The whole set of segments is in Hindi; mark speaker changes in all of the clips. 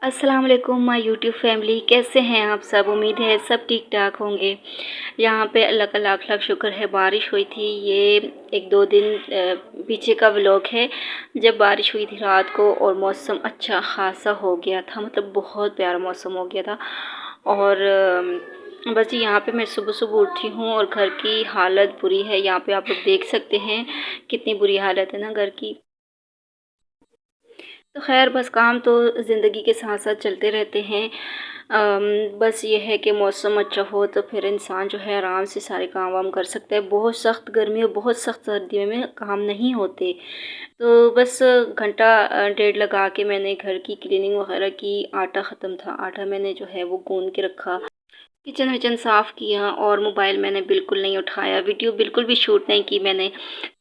Speaker 1: अस्सलाम वालेकुम माय यूट्यूब फैमिली। कैसे हैं आप सब? उम्मीद है सब ठीक ठाक होंगे। यहाँ पे अल्लाह का लाख लाख शुक्र है, बारिश हुई थी। ये एक दो दिन पीछे का व्लॉग है, जब बारिश हुई थी रात को और मौसम अच्छा खासा हो गया था, मतलब बहुत प्यारा मौसम हो गया था। और बस यहाँ पे मैं सुबह सुबह उठी हूँ और घर की हालत बुरी है। यहाँ पे आप लोग देख सकते हैं कितनी बुरी हालत है ना घर की। तो खैर बस काम तो ज़िंदगी के साथ साथ चलते रहते हैं। बस ये है कि मौसम अच्छा हो तो फिर इंसान जो है आराम से सारे काम वाम कर सकता है। बहुत सख्त गर्मी और बहुत सख्त सर्दियों में काम नहीं होते। तो बस घंटा डेढ़ लगा के मैंने घर की क्लीनिंग वगैरह की। आटा ख़त्म था, आटा मैंने जो है वो गूँध के रखा। किचन विचन साफ़ किया और मोबाइल मैंने बिल्कुल नहीं उठाया, वीडियो बिल्कुल भी शूट नहीं की मैंने,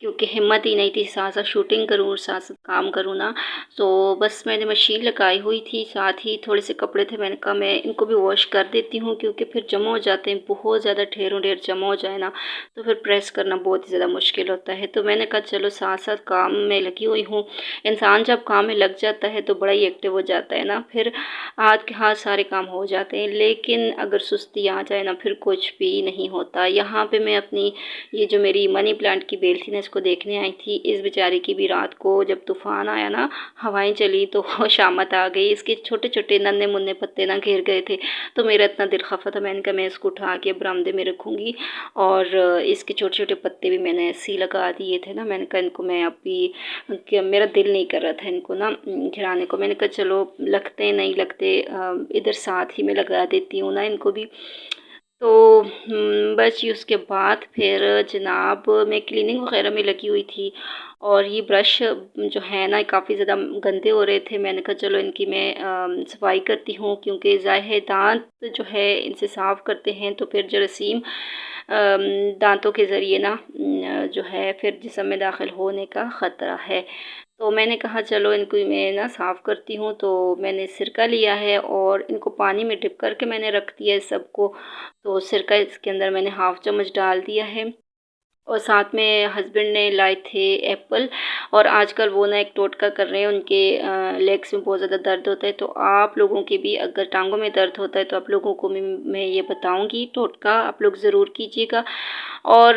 Speaker 1: क्योंकि हिम्मत ही नहीं थी साथ साथ शूटिंग करूँ और साथ साथ काम करूँ ना। तो बस मैंने मशीन लगाई हुई थी, साथ ही थोड़े से कपड़े थे, मैंने कहा मैं इनको भी वॉश कर देती हूँ, क्योंकि फिर जमा हो जाते हैं, बहुत ज़्यादा ढेरों ढेर जमा हो जाए ना तो फिर प्रेस करना बहुत ही ज़्यादा मुश्किल होता है। तो मैंने कहा चलो साथ साथ काम में लगी हुई हूँ। इंसान जब काम में लग जाता है तो बड़ा ही एक्टिव हो जाता है ना, फिर हाथ के हाथ सारे काम हो जाते हैं। लेकिन अगर सुस्ती आ जाए ना फिर कुछ भी नहीं होता। यहाँ पे मैं अपनी ये जो मेरी मनी प्लांट की बेल थी ना, इसको देखने आई थी। इस बेचारी की भी रात को जब तूफ़ान आया ना, हवाएं चली तो वो शामत आ गई। इसके छोटे छोटे नन्हे मुन्ने पत्ते ना गिर गए थे, तो मेरा इतना दिल खफा था। मैंने कहा मैं इसको उठा के बरामदे में रखूँगी। और इसके छोटे छोटे पत्ते भी मैंने ऐसे ही लगा दिए थे ना। मैंने कहा इनको मैं अभी, कि मेरा दिल नहीं कर रहा था इनको ना गिराने को। मैंने कहा चलो लगते नहीं लगते, इधर साथ ही में लगा देती हूँ ना इनको भी। तो बस ये उसके बाद फिर जनाब मैं क्लीनिंग वगैरह में लगी हुई थी। और ये ब्रश जो है ना काफ़ी ज़्यादा गंदे हो रहे थे। मैंने कहा चलो इनकी मैं सफाई करती हूँ, क्योंकि ज़ाहिर दांत जो है इनसे साफ़ करते हैं तो फिर जरासीम दांतों के ज़रिए ना जो है फिर जिस्म में दाखिल होने का ख़तरा है। तो मैंने कहा चलो इनको मैं ना साफ़ करती हूँ। तो मैंने सिरका लिया है और इनको पानी में डिप करके मैंने रख दिया है सबको। तो सिरका इसके अंदर मैंने हाफ़ चम्मच डाल दिया है। और साथ में हस्बैंड ने लाए थे एप्पल, और आजकल वो ना एक टोटका कर रहे हैं। उनके लेग्स में बहुत ज़्यादा दर्द होता है, तो आप लोगों के भी अगर टांगों में दर्द होता है तो आप लोगों को मैं ये बताऊंगी टोटका, आप लोग ज़रूर कीजिएगा। और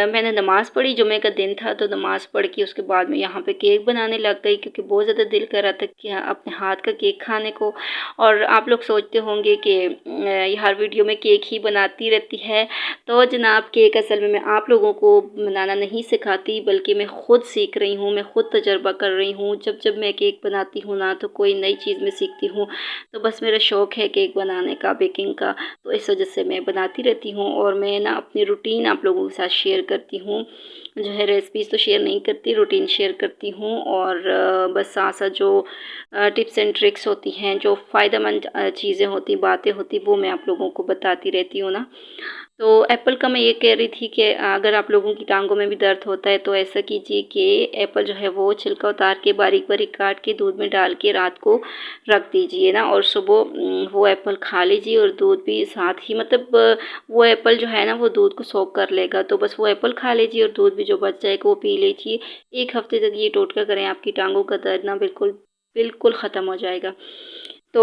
Speaker 1: मैंने नमाज़ पढ़ी, जुमे का दिन था, तो नमाज़ पढ़ के उसके बाद मैं यहाँ पे केक बनाने लग गई, क्योंकि बहुत ज़्यादा दिल कर रहा था कि अपने हाथ का केक खाने को। और आप लोग सोचते होंगे कि हर वीडियो में केक ही बनाती रहती है। तो जनाब केक असल में मैं आप लोगों को बनाना नहीं सिखाती, बल्कि मैं ख़ुद सीख रही हूँ, मैं ख़ुद तजर्बा कर रही हूँ। जब जब मैं केक बनाती हूँ ना तो कोई नई चीज़ मैं सीखती हूँ। तो बस मेरा शौक़ है केक बनाने का, बेकिंग का, तो इस वजह से मैं बनाती रहती हूँ। और मैं ना अपनी रूटीन आप लोगों के साथ शेयर करती हूँ, जो है रेसिपीज़ तो शेयर नहीं करती, रूटीन शेयर करती हूँ। और बस साथ साथ जो टिप्स एंड ट्रिक्स होती हैं, जो फ़ायदेमंद चीज़ें होती, बातें होती, वो मैं आप लोगों को बताती रहती हूँ ना। तो एप्पल का मैं ये कह रही थी कि अगर आप लोगों की टांगों में भी दर्द होता है तो ऐसा कीजिए कि एप्पल जो है वो छिलका उतार के बारीक बारीक काट के दूध में डाल के रात को रख दीजिए ना, और सुबह वो एप्पल खा लीजिए। और दूध भी साथ ही, मतलब वो एप्पल जो है ना वो दूध को सोख कर लेगा। तो बस वो एप्पल खा लीजिए और दूध भी जो बच जाएगा वो पी लीजिए। 1 हफ्ते तक ये टोटका करें, आपकी टांगों का दर्द ना बिल्कुल बिल्कुल ख़त्म हो जाएगा। तो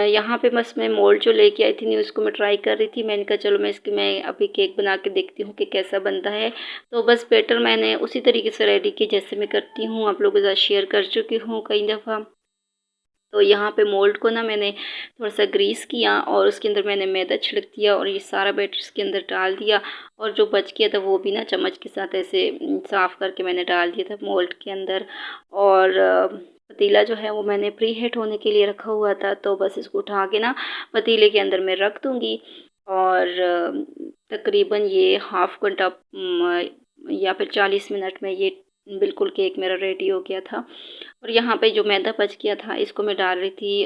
Speaker 1: यहाँ पे बस मैं मोल्ड जो लेके आई थी नहीं, उसको मैं ट्राई कर रही थी। मैंने कहा चलो मैं अभी केक बना के देखती हूँ कि कैसा बनता है। तो बस बैटर मैंने उसी तरीके से रेडी की जैसे मैं करती हूँ, आप लोगों के साथ शेयर कर चुकी हूँ कई दफ़ा। तो यहाँ पे मोल्ड को ना मैंने थोड़ा-सा ग्रीस किया और उसके अंदर मैंने मैदा छिड़क दिया और ये सारा बैटर इसके अंदर डाल दिया। और जो बच गया था वो भी ना चम्मच के साथ ऐसे साफ़ करके मैंने डाल दिया था मोल्ड के अंदर। और पतीला जो है वो मैंने प्री हीट होने के लिए रखा हुआ था। तो बस इसको उठा के ना पतीले के अंदर मैं रख दूँगी। और तकरीबन ये हाफ़ घंटा या फिर 40 मिनट में ये बिल्कुल केक मेरा रेडी हो गया था। और यहाँ पे जो मैदा बच गया था इसको मैं डाल रही थी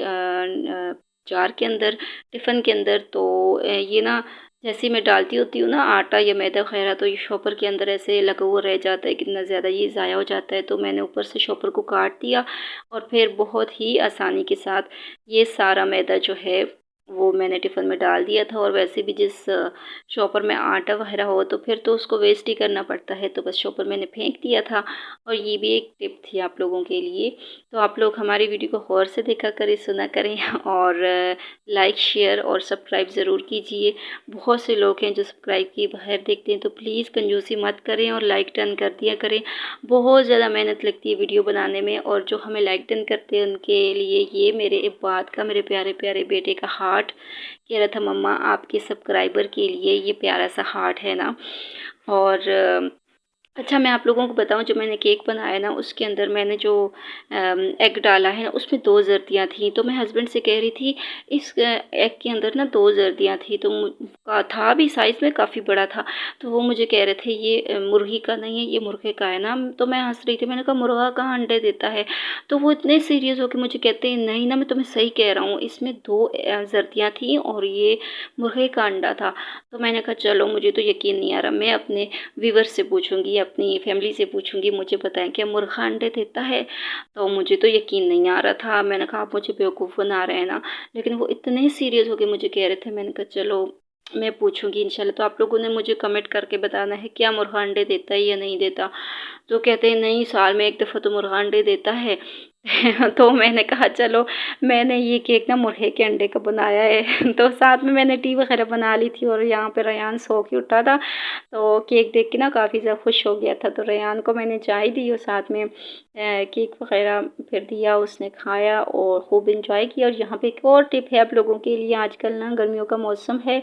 Speaker 1: जार के अंदर, टिफ़िन के अंदर। तो ये ना जैसे ही मैं डालती होती हूँ ना आटा या मैदा वगैरह, तो ये शॉपर के अंदर ऐसे लगा हुआ रह जाता है, कितना ज़्यादा ये ज़ाया हो जाता है। तो मैंने ऊपर से शॉपर को काट दिया और फिर बहुत ही आसानी के साथ ये सारा मैदा जो है वो मैंने टिफ़िन में डाल दिया था। और वैसे भी जिस शॉपर में आटा वगैरह हो तो फिर तो उसको वेस्ट ही करना पड़ता है, तो बस शॉपर मैंने फेंक दिया था। और ये भी एक टिप थी आप लोगों के लिए। तो आप लोग हमारी वीडियो को गौर से देखा करें, सुना करें और लाइक, शेयर और सब्सक्राइब ज़रूर कीजिए। बहुत से लोग हैं जो सब्सक्राइब किए बगैर देखते हैं, तो प्लीज़ कंजूसी मत करें और लाइक डन कर दिया करें। बहुत ज़्यादा मेहनत लगती है वीडियो बनाने में, और जो हमें लाइक डन करते हैं उनके लिए ये मेरे इब्बात का, मेरे प्यारे प्यारे बेटे का हार्ट कह रहा था मम्मा आपके सब्सक्राइबर के लिए ये प्यारा सा हार्ट है ना। और अच्छा, मैं आप लोगों को बताऊँ, जो मैंने केक बनाया ना उसके अंदर मैंने जो एग डाला है ना उसमें 2 जर्दियाँ थी। तो मैं हस्बैंड से कह रही थी इस एग के अंदर ना 2 जर्दियाँ थी, तो का था भी साइज़ में काफ़ी बड़ा था। तो वो मुझे कह रहे थे ये मुर्गी का नहीं है, ये मुर्गे का है ना। तो मैं हँस रही थी, मैंने कहा मुर्गा कहाँ अंडे देता है। तो वो इतने सीरियस होके मुझे कहते हैं नहीं ना, मैं तुम्हें सही कह रहा हूँ, इसमें 2 जर्दियाँ थी और ये मुर्गे का अंडा था। तो मैंने कहा चलो, मुझे तो यकीन नहीं आ रहा, मैं अपने व्यूअर्स से पूछूंगी, अपनी फैमिली से पूछूंगी, मुझे बताएं क्या मुर्गा अंडे देता है। तो मुझे तो यकीन नहीं आ रहा था। मैंने कहा आप मुझे बेवकूफ़ बना रहे हैं ना। लेकिन वो इतने सीरियस होके मुझे कह रहे थे, मैंने कहा चलो मैं पूछूंगी इंशाल्लाह। तो आप लोगों ने मुझे कमेंट करके बताना है क्या मुर्गा अंडे देता है या नहीं देता। तो कहते हैं नहीं, साल में 1 दफ़ा तो मुर्गा अंडे देता है। तो मैंने कहा चलो, मैंने ये केक ना मुर्गे के अंडे का बनाया है। तो साथ में मैंने टी वगैरह बना ली थी और यहाँ पे रेयान सो के उठा था, तो केक देख के ना काफ़ी ज़्यादा खुश हो गया था। तो रेयान को मैंने चाय दी और साथ में केक वगैरह फिर दिया, उसने खाया और खूब इंजॉय किया। और यहाँ पे एक और टिप है आप लोगों के लिए, आजकल ना गर्मियों का मौसम है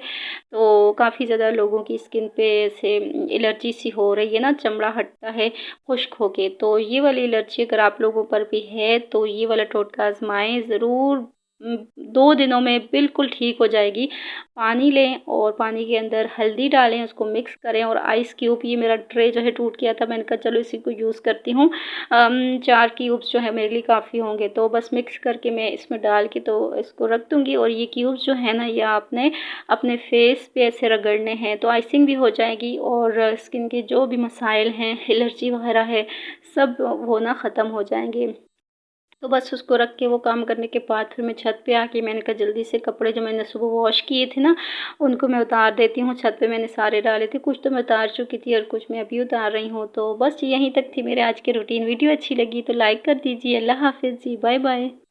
Speaker 1: तो काफ़ी ज़्यादा लोगों की स्किन पे ऐसे एलर्जी सी हो रही है ना, चमड़ा हटता है खुश्क होके। तो ये वाली एलर्जी अगर आप लोगों पर भी है तो ये वाला टोटका आजमाएं ज़रूर। 2 दिनों में बिल्कुल ठीक हो जाएगी। पानी लें और पानी के अंदर हल्दी डालें, उसको मिक्स करें और आइस क्यूब, ये मेरा ट्रे जो है टूट गया था, मैंने कहा चलो इसी को यूज़ करती हूँ। 4 क्यूब्स जो है मेरे लिए काफ़ी होंगे, तो बस मिक्स करके मैं इसमें डाल के तो इसको रख दूँगी। और ये क्यूब्स जो है ना, ये आपने अपने फेस पे ऐसे रगड़ने हैं तो आइसिंग भी हो जाएगी और स्किन के जो भी मसाइल हैं, एलर्जी वगैरह है, सब वो ना ख़त्म हो जाएंगे। तो बस उसको रख के वो काम करने के बाद फिर मैं छत पे आके मैंने कहा जल्दी से कपड़े जो मैंने सुबह वॉश किए थे ना उनको मैं उतार देती हूँ। छत पे मैंने सारे डाले थे, कुछ तो मैं उतार चुकी थी और कुछ मैं अभी उतार रही हूँ। तो बस यहीं तक थी मेरे आज के रूटीन। वीडियो अच्छी लगी तो लाइक कर दीजिए। अल्लाह हाफ़िज़ जी, बाय बाय।